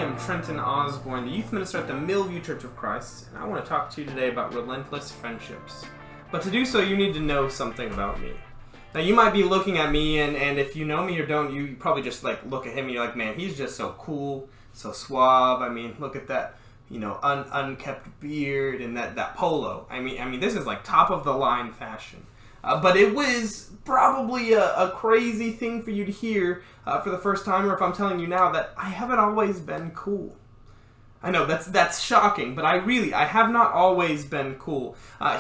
am Trenton Osborne, the youth minister at the Millview Church of Christ, and I want to talk to you today about relentless friendships. But to do so, you need to know something about me. Now, you might be looking at me, and if you know me or don't, you probably just look at him and you're like, man, he's just so cool, so suave. I mean, look at that, unkept beard and that polo. I mean, this is like top of the line fashion. But it was probably a crazy thing for you to hear for the first time, or if I'm telling you now that I haven't always been cool. I know, that's shocking, but I have not always been cool.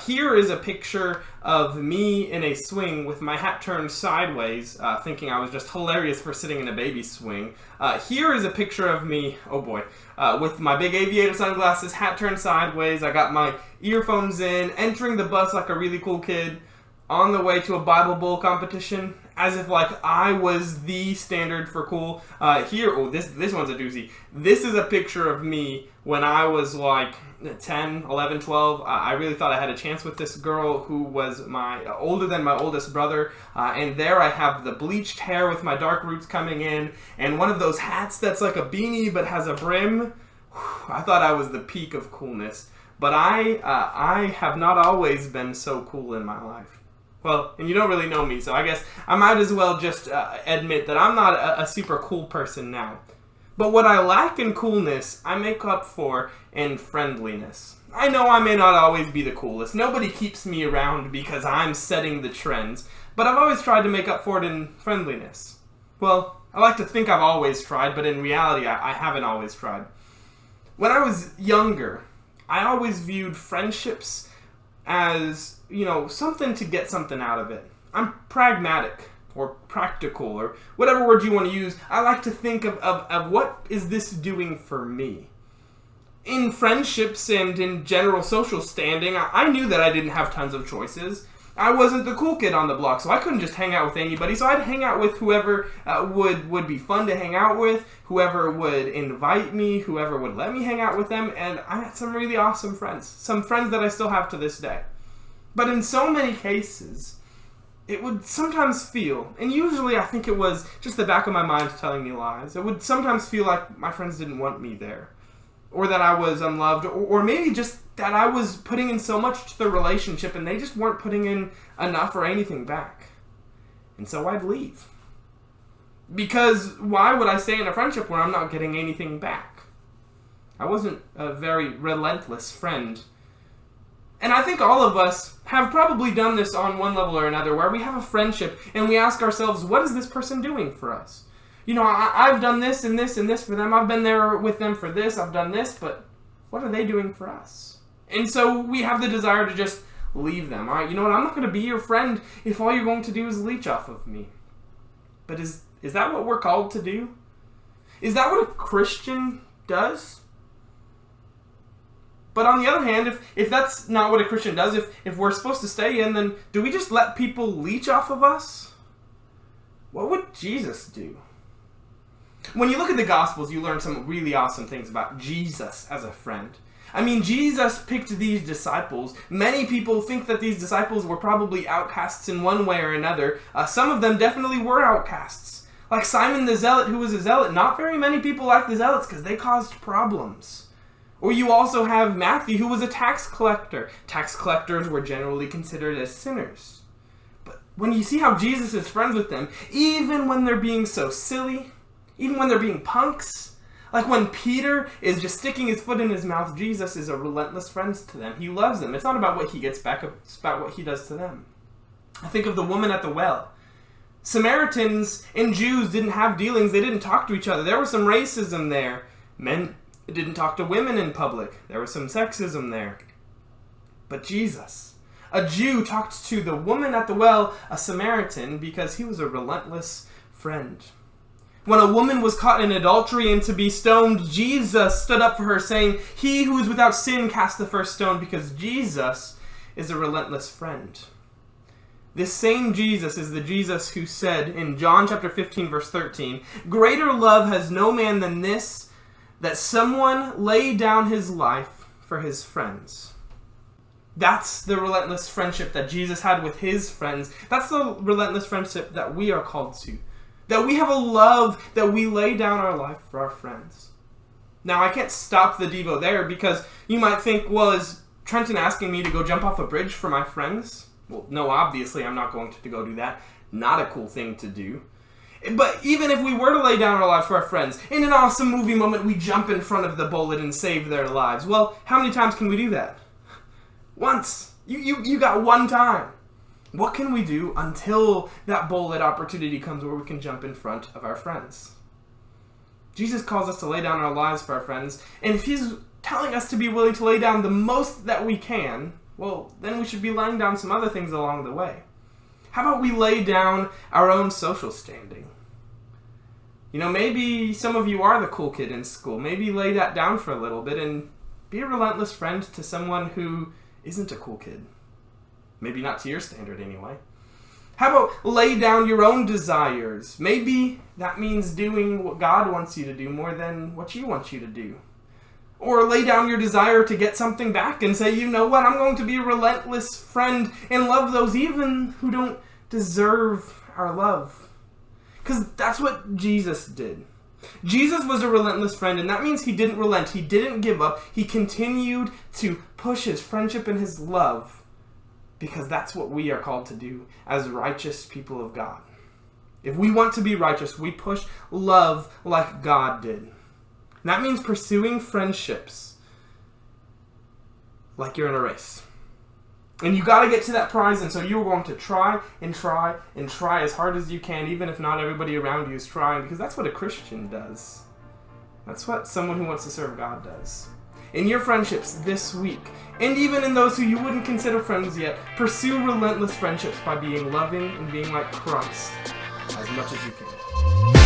Here is a picture of me in a swing with my hat turned sideways, thinking I was just hilarious for sitting in a baby swing. Here is a picture of me, oh boy, with my big aviator sunglasses, hat turned sideways. I got my earphones in, entering the bus like a really cool kid, on the way to a Bible Bowl competition, as if I was the standard for cool. This one's a doozy. This is a picture of me when I was 10, 11, 12. I really thought I had a chance with this girl who was older than my oldest brother. And there I have the bleached hair with my dark roots coming in, and one of those hats that's like a beanie but has a brim. I thought I was the peak of coolness. But I have not always been so cool in my life. Well, and you don't really know me, so I guess I might as well just admit that I'm not a super cool person now. But what I lack in coolness, I make up for in friendliness. I know I may not always be the coolest. Nobody keeps me around because I'm setting the trends, but I've always tried to make up for it in friendliness. Well, I like to think I've always tried, but in reality, I haven't always tried. When I was younger, I always viewed friendships as, something to get something out of it. I'm pragmatic, or practical, or whatever word you want to use. I like to think of what is this doing for me. In friendships and in general social standing, I knew that I didn't have tons of choices. I wasn't the cool kid on the block, so I couldn't just hang out with anybody. So I'd hang out with whoever would be fun to hang out with, whoever would invite me, whoever would let me hang out with them, and I had some really awesome friends. Some friends that I still have to this day. But in so many cases, it would sometimes feel, and usually I think it was just the back of my mind telling me lies, it would sometimes feel like my friends didn't want me there, or that I was unloved, or maybe just that I was putting in so much to the relationship and they just weren't putting in enough or anything back. And so I'd leave. Because why would I stay in a friendship where I'm not getting anything back? I wasn't a very relentless friend. And I think all of us have probably done this on one level or another, where we have a friendship and we ask ourselves, what is this person doing for us? I've done this and this and this for them. I've been there with them for this. I've done this, but what are they doing for us? And so we have the desire to just leave them. All right, you know what? I'm not going to be your friend if all you're going to do is leech off of me. But is that what we're called to do? Is that what a Christian does? But on the other hand, if that's not what a Christian does, if we're supposed to stay in, then do we just let people leech off of us? What would Jesus do? When you look at the Gospels, you learn some really awesome things about Jesus as a friend. I mean, Jesus picked these disciples. Many people think that these disciples were probably outcasts in one way or another. Some of them definitely were outcasts. Like Simon the Zealot, who was a zealot. Not very many people liked the zealots because they caused problems. Or you also have Matthew, who was a tax collector. Tax collectors were generally considered as sinners. But when you see how Jesus is friends with them, even when they're being so silly, even when they're being punks, like when Peter is just sticking his foot in his mouth, Jesus is a relentless friend to them. He loves them. It's not about what he gets back, it's about what he does to them. I think of the woman at the well. Samaritans and Jews didn't have dealings. They didn't talk to each other. There was some racism there. Men didn't talk to women in public. There was some sexism there. But Jesus, a Jew, talked to the woman at the well, a Samaritan, because he was a relentless friend. When a woman was caught in adultery and to be stoned, Jesus stood up for her, saying, "He who is without sin cast the first stone," because Jesus is a relentless friend. This same Jesus is the Jesus who said in John chapter 15, verse 13, "Greater love has no man than this, that someone lay down his life for his friends." That's the relentless friendship that Jesus had with his friends. That's the relentless friendship that we are called to. That we have a love that we lay down our life for our friends. Now, I can't stop the Devo there because you might think, well, is Trenton asking me to go jump off a bridge for my friends? Well, no, obviously I'm not going to go do that. Not a cool thing to do. But even if we were to lay down our lives for our friends, in an awesome movie moment, we jump in front of the bullet and save their lives. Well, how many times can we do that? Once. You got one time. What can we do until that bullet opportunity comes where we can jump in front of our friends? Jesus calls us to lay down our lives for our friends, and if he's telling us to be willing to lay down the most that we can, well, then we should be laying down some other things along the way. How about we lay down our own social standing? You know, maybe some of you are the cool kid in school. Maybe lay that down for a little bit and be a relentless friend to someone who isn't a cool kid. Maybe not to your standard anyway. How about lay down your own desires? Maybe that means doing what God wants you to do more than what you want you to do. Or lay down your desire to get something back and say, you know what, I'm going to be a relentless friend and love those even who don't deserve our love. Because that's what Jesus did. Jesus was a relentless friend, and that means he didn't relent. He didn't give up. He continued to push his friendship and his love, because that's what we are called to do as righteous people of God. If we want to be righteous, we push love like God did. And that means pursuing friendships like you're in a race. And you got to get to that prize, and so you're going to try and try and try as hard as you can, even if not everybody around you is trying, because that's what a Christian does. That's what someone who wants to serve God does. In your friendships this week, and even in those who you wouldn't consider friends yet, pursue relentless friendships by being loving and being like Christ as much as you can.